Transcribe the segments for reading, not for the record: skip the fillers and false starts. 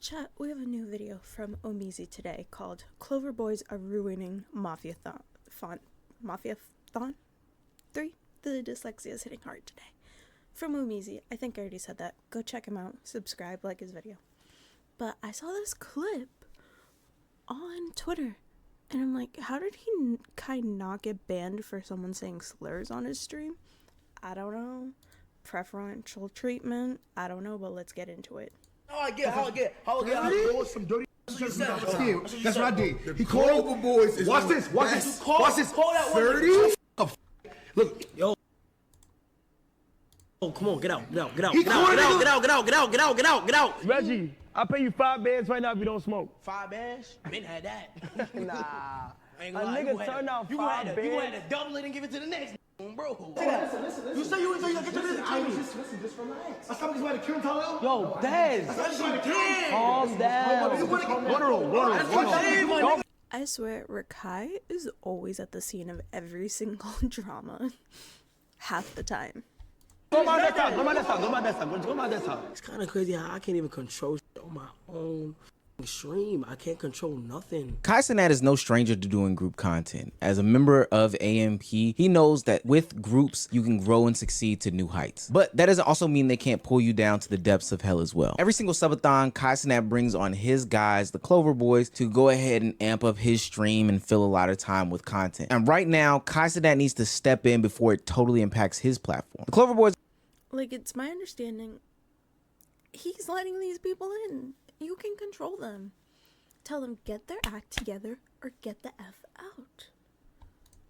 Chat, we have a new video from Omizi today called Clover Boys Are Ruining Mafia-thon 3? The dyslexia is hitting hard today. From Omizi. I think I already said that. Go check him out. Subscribe, like his video. But I saw this clip on Twitter. And I'm like, how did he kind of not get banned for someone saying slurs on his stream? I don't know. Preferential treatment? I don't know, but let's get into it. How I get some dirty. That's what I did. He called Clover Boys. Watch this. 30. Look, yo. Oh, come on, get out. Reggie, I'll pay you 5 bands right now if you don't smoke. 5 bands? Been had that. Nah. I ain't A gonna lie. nigga turned out 5 bands. You had to double it and give it to the next bro. Listen. You say you get your business. Just relax. I thought he was about to kill Tyler. Yo, Dez, calm down. I swear, Rakai is always at the scene of every single drama. Half the time. Go my desk. It's kind of crazy how I can't even control shit on my own stream. I can't control nothing. Cenat is no stranger to doing group content. As a member of AMP, he knows that with groups, you can grow and succeed to new heights. But that doesn't also mean they can't pull you down to the depths of hell as well. Every single subathon, Cenat brings on his guys, the Clover Boys, to go ahead and amp up his stream and fill a lot of time with content. And right now, Cenat needs to step in before it totally impacts his platform. The Clover Boys... Like, it's my understanding he's letting these people in. You can control them. Tell them get their act together or get the F out.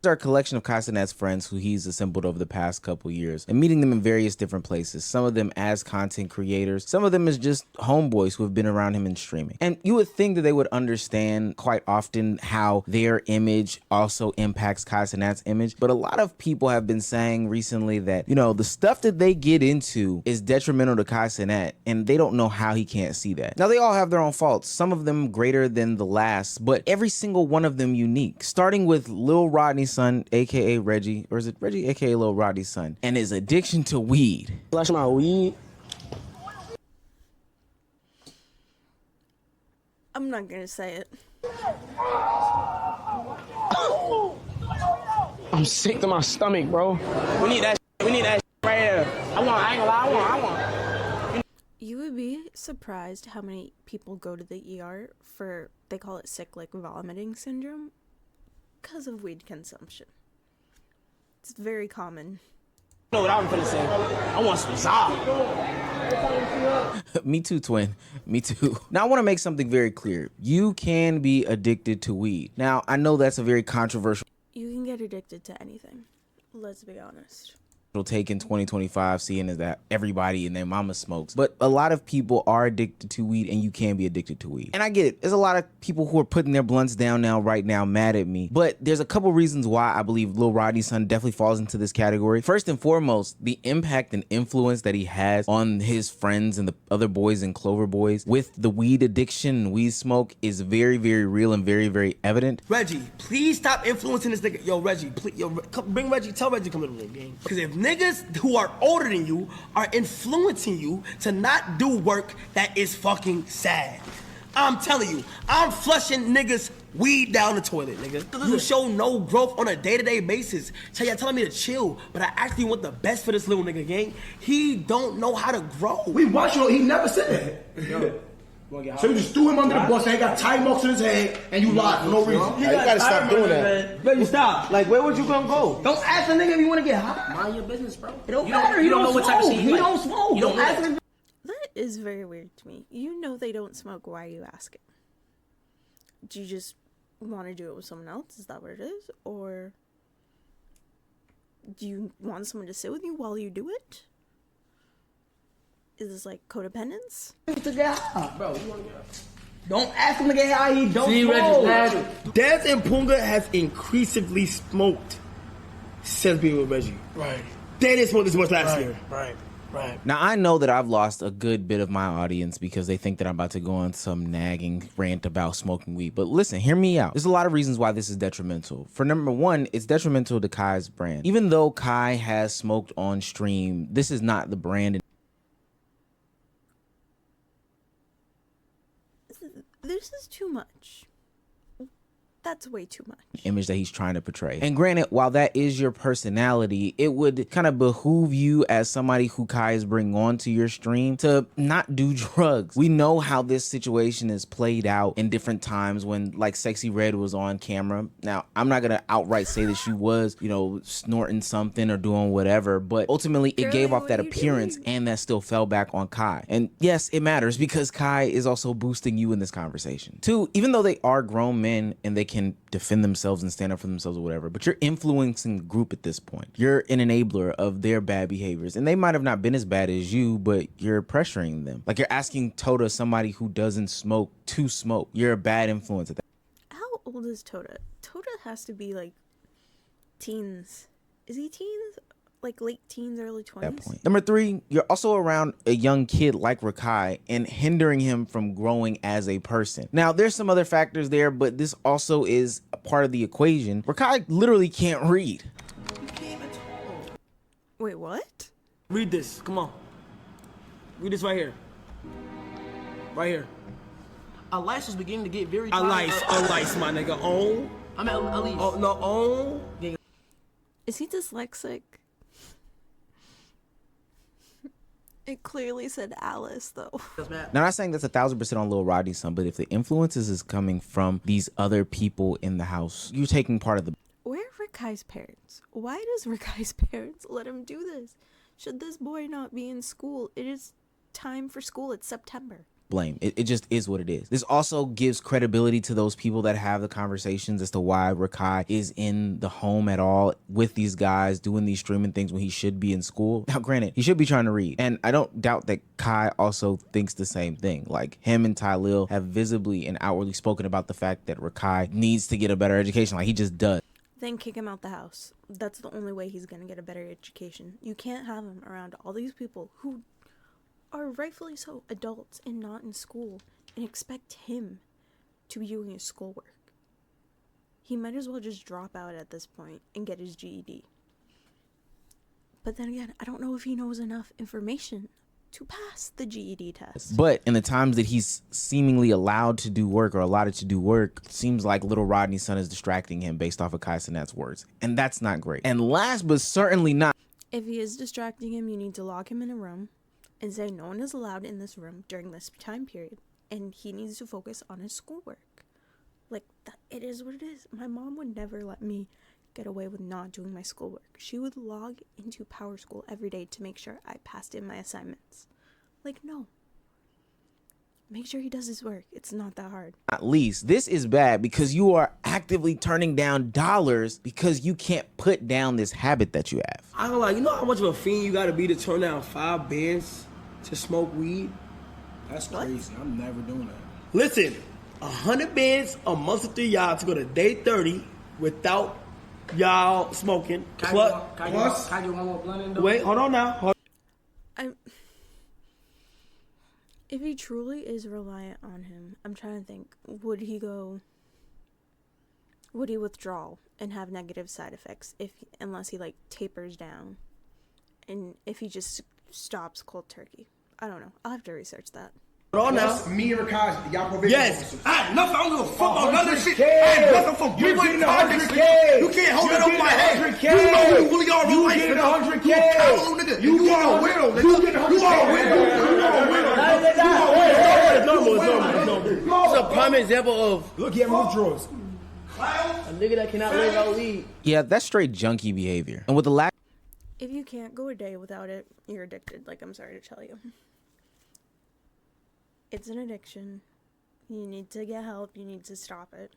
These are a collection of Cenat's friends who he's assembled over the past couple years and meeting them in various different places. Some of them as content creators, some of them as just homeboys who have been around him in streaming. And you would think that they would understand quite often how their image also impacts Cenat's image. But a lot of people have been saying recently that, you know, the stuff that they get into is detrimental to Cenat, and they don't know how he can't see that. Now, they all have their own faults, some of them greater than the last, but every single one of them unique, starting with Lil Rodney's son, aka Reggie, or is it Reggie, aka Lil Rodney's son, and his addiction to weed. Flash my weed. I'm not gonna say it. I'm sick to my stomach, bro. We need that right here. I want. You would be surprised how many people go to the ER for, they call it cyclic vomiting syndrome, because of weed consumption. It's very common. You know what I'm finna say? I want some Zah. Me too, twin. Me too. Now, I want to make something very clear. You can be addicted to weed. Now, I know that's a very controversial You can get addicted to anything. Let's be honest. take in 2025, seeing as that everybody and their mama smokes, but a lot of people are addicted to weed, and you can be addicted to weed. And I get it, there's a lot of people who are putting their blunts down right now mad at me, but there's a couple reasons why I believe Lil Rodney's son definitely falls into this category. First and foremost, the impact and influence that he has on his friends and the other boys and Clover Boys with the weed addiction and weed smoke is very, very real and very, very evident. Reggie, please stop influencing this nigga. Yo, Reggie, please, bring Reggie. Tell Reggie to come to the game. Because if niggas who are older than you are influencing you to not do work that is fucking sad. I'm telling you, I'm flushing niggas weed down the toilet, nigga. You show no growth on a day-to-day basis. Y'all telling me to chill, but I actually want the best for this little nigga, gang. He don't know how to grow. We watch you. He never said that. So you just threw him under the bus and he got tire marks in his head and you lied for no reason. You gotta stop doing that. Reggie, stop. Like, where would you gonna go? Don't ask the nigga if you want to get high. Mind your business, bro. It don't matter. He don't know what type of shit He don't smoke. You don't ask him. That is very weird to me. You know they don't smoke, why are you asking? Do you just want to do it with someone else? Is that what it is? Or do you want someone to sit with you while you do it? Is this like codependence? To get high. Bro, you want to get high? Don't ask him to get high, he don't smoke. Dez and Punga has increasingly smoked since being with Reggie. Right. They didn't smoke this much last year. Right. Now, I know that I've lost a good bit of my audience because they think that I'm about to go on some nagging rant about smoking weed. But listen, hear me out. There's a lot of reasons why this is detrimental. For number one, it's detrimental to Kai's brand. Even though Kai has smoked on stream, this is not the brand This is too much. That's way too much. Image that he's trying to portray. And granted, while that is your personality, it would kind of behoove you as somebody who Kai is bringing onto your stream to not do drugs. We know how this situation is played out in different times when like Sexy Red was on camera. Now, I'm not gonna outright say that she was, you know, snorting something or doing whatever, but ultimately it gave off that appearance and that still fell back on Kai. And yes, it matters because Kai is also boosting you in this conversation. Two, even though they are grown men and they can defend themselves and stand up for themselves or whatever, but you're influencing the group at this point. You're an enabler of their bad behaviors, and they might have not been as bad as you, but you're pressuring them. Like you're asking Tota, somebody who doesn't smoke, to smoke. You're a bad influence at that. How old is Tota? Tota has to be like teens. Is he teens? Like late teens, early 20s? That point. Number three, you're also around a young kid like Rakai and hindering him from growing as a person. Now, there's some other factors there, but this also is a part of the equation. Rakai literally can't read. You can't even talk. Wait, what? Read this. Come on. Read this right here. Right here. Elias was beginning to get very Elias, my nigga. Own. I'm at Elias. Oh, no, own. Is he dyslexic? It clearly said Alice, though. Now, I'm not saying that's 1,000% on Lil Rodney's son, but if the influences is coming from these other people in the house, you're taking part of the... Where are Rakai's parents? Why does Rakai's parents let him do this? Should this boy not be in school? It is time for school. It's September. Blame. It just is what it is. This also gives credibility to those people that have the conversations as to why Rakai is in the home at all with these guys doing these streaming things when he should be in school. Now, granted, he should be trying to read. And I don't doubt that Kai also thinks the same thing. Like him and Tylil have visibly and outwardly spoken about the fact that Rakai needs to get a better education. Like he just does. Then kick him out the house. That's the only way he's going to get a better education. You can't have him around all these people who are rightfully so adults and not in school and expect him to be doing his schoolwork. He might as well just drop out at this point and get his GED. But then again, I don't know if he knows enough information to pass the GED test. But in the times that he's seemingly allowed to do work or allotted to do work, it seems like little Rodney's son is distracting him based off of Kai Cenat's words. And that's not great. And last but certainly not... If he is distracting him, you need to lock him in a room and say no one is allowed in this room during this time period, and he needs to focus on his schoolwork. Like, that, it is what it is. My mom would never let me get away with not doing my schoolwork. She would log into Power School every day to make sure I passed in my assignments. Like, no. Make sure he does his work. It's not that hard. At least, this is bad because you are actively turning down dollars because you can't put down this habit that you have. I don't like, you know how much of a fiend you gotta be to turn down 5 bands to smoke weed? That's crazy. I'm never doing that. Listen, 100 bands a month of 3 y'all to go to day 30 without y'all smoking. Plus, Can you one more blunt in though? wait, hold on now. If he truly is reliant on him, I'm trying to think, would he withdraw and have negative side effects unless he like tapers down, and if he just stops cold turkey? I don't know. I'll have to research that. Hold on now. That's me and Rakai, y'all probation Yes. officers. I ain't nothing. I don't give a fuck about none of this shit. 100K. I ain't nothing for You're you. getting 100K. You can't hold You're it over my head. getting 100K. You know who you really are in You life, getting nigga. 100K. You a coward, nigga. You are a widow, nigga. You getting 100K. You are a widow. You are a widow. It's normal. It's a prime example of Look, he having withdrawals. A nigga that cannot live out weed. Yeah, that's straight junkie behavior. And with the lack... If you can't go a day without it, you're addicted. Like, I'm sorry to tell you. It's an addiction. You need to get help. You need to stop it.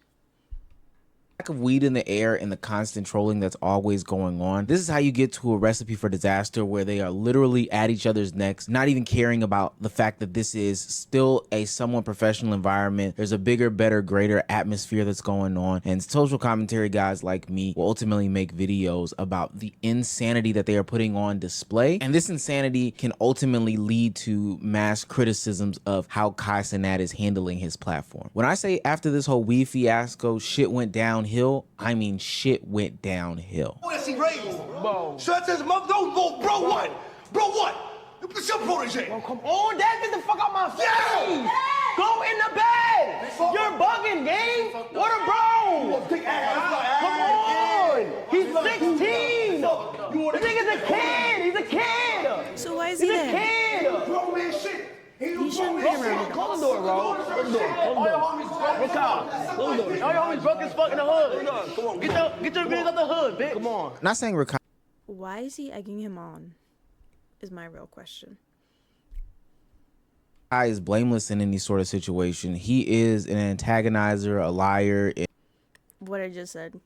Of weed in the air and the constant trolling that's always going on. This is how you get to a recipe for disaster where they are literally at each other's necks, not even caring about the fact that this is still a somewhat professional environment. There's a bigger, better, greater atmosphere that's going on, and social commentary guys like me will ultimately make videos about the insanity that they are putting on display, and this insanity can ultimately lead to mass criticisms of how Kai Cenat is handling his platform. When I say after this whole weed fiasco, shit went downhill, I mean shit went downhill. That's he raised. Bro. Shut his mother. No, bro, what? Bro, what? It's your protege. Come on, Dad, get the fuck out my face. Yeah! Go in the bed. You're bugging, gang. What a bro. Come on. He's 16. This nigga's a kid. He's a kid. So why is he He's a there? kid. Grown man shit. He shouldn't be around. Close the door, bro. Close the door. Close the door. Look out. Close the door. All your homies broke as fuck in the hood. Come on. Get your videos out the hood, bitch. Come on. Not saying Rakai Why is he egging him on? Is my real question. is blameless in any sort of situation. He is an antagonizer, a liar, What I just said.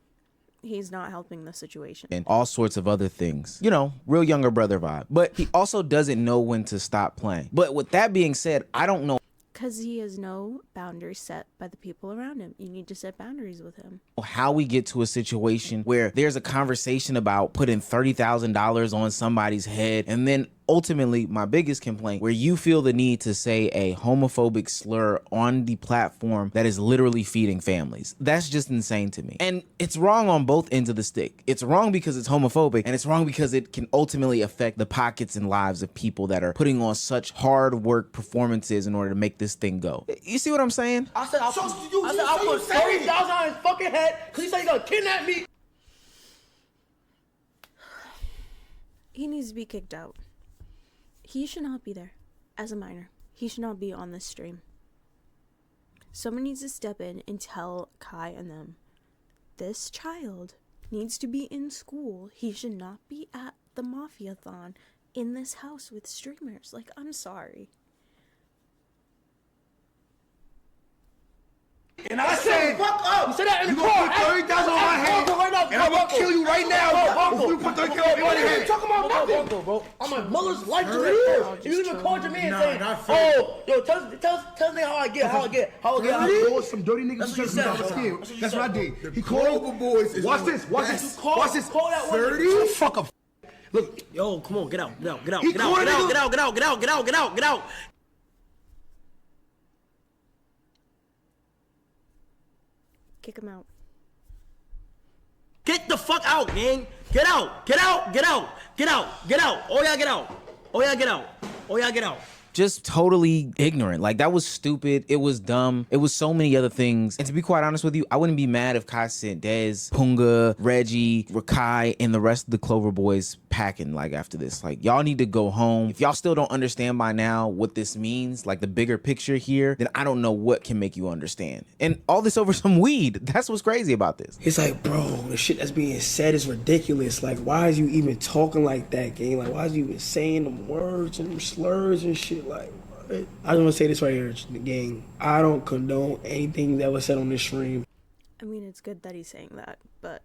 He's not helping the situation. and all sorts of other things. You know, real younger brother vibe. But he also doesn't know when to stop playing. But with that being said, I don't know Because he has no boundaries set by the people around him. You need to set boundaries with him. how we get to a situation where there's a conversation about putting $30,000 on somebody's head, and then ultimately my biggest complaint where you feel the need to say a homophobic slur on the platform that is literally feeding families. That's just insane to me. And it's wrong on both ends of the stick. It's wrong because it's homophobic, and it's wrong because it can ultimately affect the pockets and lives of people that are putting on such hard work performances in order to make this thing go. You see what I'm saying? I said I'll put 30,000 on his fucking head because he said he's gonna kidnap me. He needs to be kicked out. He should not be there as a minor. He should not be on this stream. Someone needs to step in and tell Kai and them, this child needs to be in school. He should not be at the Mafia-thon in this house with streamers. Like, I'm sorry. And I said, fuck up. You said that in the You car. gonna put 30,000 on my head, Right now, and I'm gonna kill you right now. Bro, You put 30,000 on my head. talking about nothing, bro. I'm my mother's life to live. You even called your man saying, "Oh, yo, tell me how I get. There was some dirty niggas That's what you who I was said. scared. That's what I did. He called boys. Watch this. Watch this. Watch this. Call that one. 30. Fuck up. Look, yo, come on, get out. He called a nigga. Get out. Kick him out. Get the fuck out, gang. Get out. Oh yeah, get out. Just totally ignorant. Like, that was stupid. It was dumb. It was so many other things. And to be quite honest with you, I wouldn't be mad if Kai sent Dez, Punga, Reggie, Rakai, and the rest of the Clover boys packing, like, after this. Like, y'all need to go home. If y'all still don't understand by now what this means, like the bigger picture here, then I don't know what can make you understand. And all this over some weed. That's what's crazy about this. It's like, bro, the shit that's being said is ridiculous. Like, why is you even talking like that, gang? Like, why is you even saying them words and them slurs and shit? Like, what? I just want to say this right here, gang. I don't condone anything that was said on this stream. I mean, it's good that he's saying that, but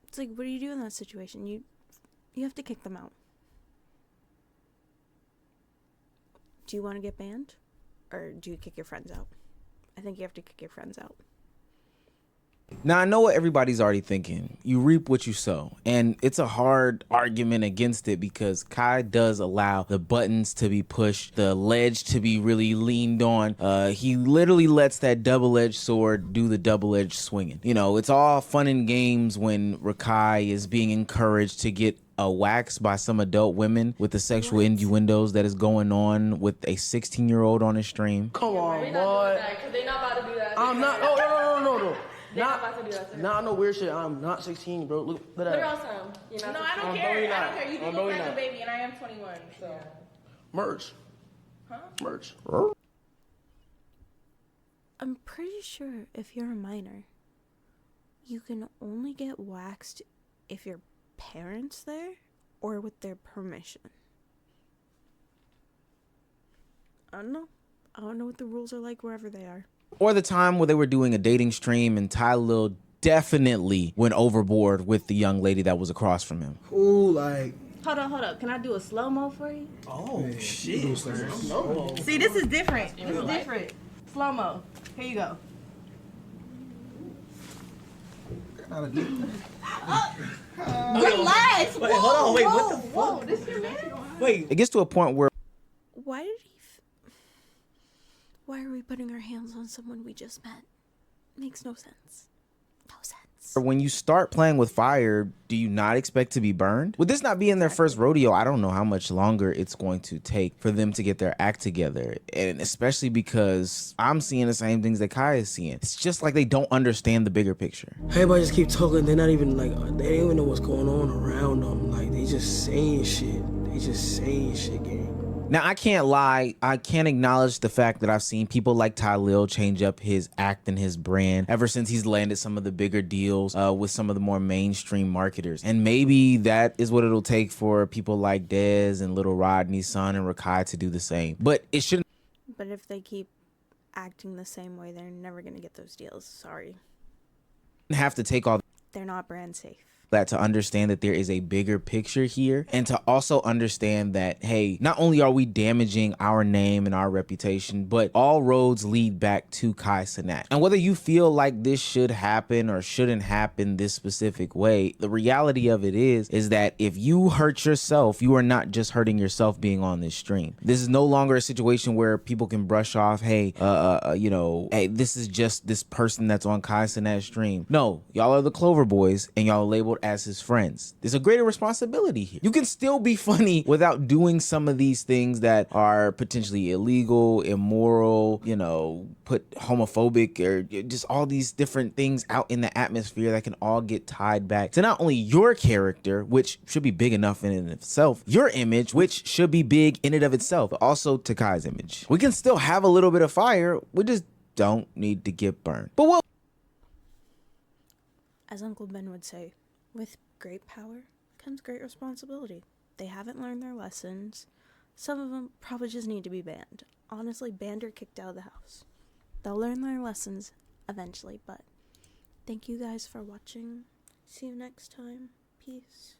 it's like, what do you do in that situation? You have to kick them out. Do you want to get banned, or do you kick your friends out? I think you have to kick your friends out. Now, I know what everybody's already thinking. You reap what you sow. And it's a hard argument against it because Kai does allow the buttons to be pushed, the ledge to be really leaned on. He literally lets that double-edged sword do the double-edged swinging. You know, it's all fun and games when Rakai is being encouraged to get waxed by some adult women with the sexual innuendos that is going on with a 16-year-old on his stream. Come on, boy. They're not about to do that. I'm not. Oh, no. They're not about to do that. Nah, no weird shit. I'm not 16, bro. Look at Put that. her on some. You're not No, I don't I'm care. really I not. don't care. You I'm can look really like a not. baby, and I am 21, so. Merch. Huh? Merch. I'm pretty sure if you're a minor, you can only get waxed if your parents there or with their permission. I don't know. I don't know what the rules are like wherever they are. Or the time where they were doing a dating stream and Ty Lil definitely went overboard with the young lady that was across from him. Ooh, like, Hold up. Can I do a slow-mo for you? oh shit. See, this is different. Slow-mo. Here you go. Relax. Wait, hold on. Wait, what the fuck? Whoa, this your man? Wait. It gets to a point where Why are we putting our hands on someone we just met? Makes no sense. No sense. When you start playing with fire, do you not expect to be burned? With this not being their first rodeo, I don't know how much longer it's going to take for them to get their act together. And especially because I'm seeing the same things that Kai is seeing. It's just like they don't understand the bigger picture. Everybody just keep talking. They're not even like, they don't even know what's going on around them. Like, they just saying shit. They just saying shit, gang. Now, I can't lie. I can't acknowledge the fact that I've seen people like Ty Lil change up his act and his brand ever since he's landed some of the bigger deals with some of the more mainstream marketers. And maybe that is what it'll take for people like Dez and Little Rodney's son and Rakai to do the same. But it shouldn't. But if they keep acting the same way, they're never going to get those deals. Sorry. Have to take all They're not brand safe. that to understand that there is a bigger picture here, and to also understand that, hey, not only are we damaging our name and our reputation, but all roads lead back to Kai Cenat. And whether you feel like this should happen or shouldn't happen this specific way, the reality of it is that if you hurt yourself, you are not just hurting yourself being on this stream. This is no longer a situation where people can brush off, hey, hey, this is just this person that's on Kai Cenat's stream. No, y'all are the Clover boys, and y'all are labeled as his friends. There's a greater responsibility here. You can still be funny without doing some of these things that are potentially illegal, immoral, put homophobic, or just all these different things out in the atmosphere that can all get tied back to not only your character, which should be big enough in and of itself, your image, which should be big in and of itself, but also to Kai's image. We can still have a little bit of fire, we just don't need to get burned. But what? As Uncle Ben would say, with great power comes great responsibility. They haven't learned their lessons. Some of them probably just need to be banned. Honestly, banned or kicked out of the house. They'll learn their lessons eventually, but thank you guys for watching. See you next time. Peace.